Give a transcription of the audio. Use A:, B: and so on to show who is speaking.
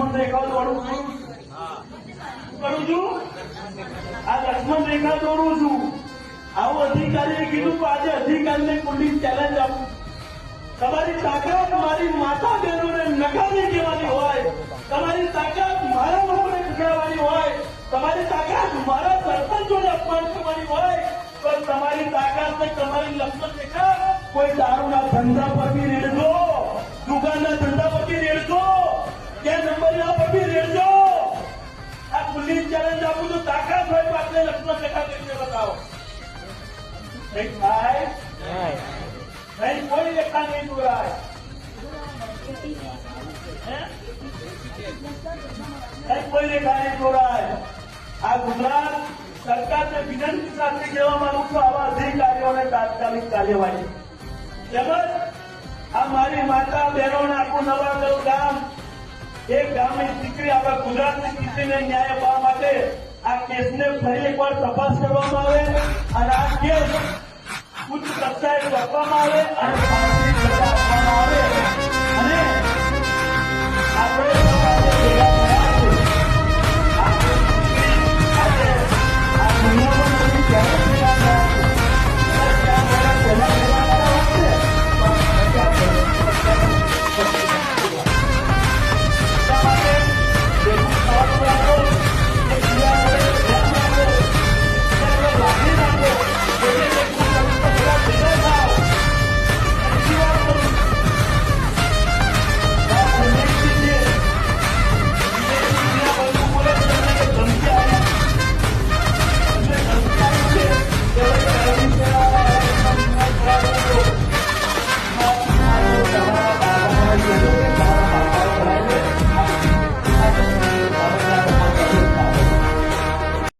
A: લક્ષ્મણ રેખા દોડું છું કરું છું આ લક્ષ્મણ રેખા દોડું છું આવું અધિકારીએ કીધું કે આજે અધિકારીને ખુલ્લી ચેલેન્જ આપું તમારી તાકાત મારી માતા બહેનોને નકારી કહેવાની હોય તમારી તાકાત મારા લોકોને કહેવાની હોય તમારી તાકાત મારા સરપંચોને અપમાન કરવાની હોય તો તમારી તાકાત ને તમારી લક્ષ્મણ રેખા કોઈ દારૂના ધંધા પર બી રેડજો દુકાનના ધંધા પર બી રેડજો કે નંબરના પર બી રેડજો આ ખુલ્લી ચેલેન્જ આપું તો તાકાત હોય તો આપણે લક્ષ્મણ રેખા કરીને બતાવો નહીં ભાઈ નહીં કોઈ રેખા નહીં દોરાય કોઈ રેખા નહીં દોરાય આ ગુજરાત સરકારને વિનંતી સાથે કહેવા માંગુ છું આવા અધિકારીઓને તાત્કાલિક કાર્યવાહી તેમજ આ મારી માતા બહેનોને આખું નવાગઢ ગામ એક ગામની દીકરી આપણા ગુજરાતની દીકરીને ન્યાય અપાવવા માટે આ કેસને ફરી એકવાર તપાસ કરવામાં આવે અને આ કેસ ઉચ્ચ કક્ષાએ આપવામાં આવે અને ફાંસીની સજા આપવામાં આવે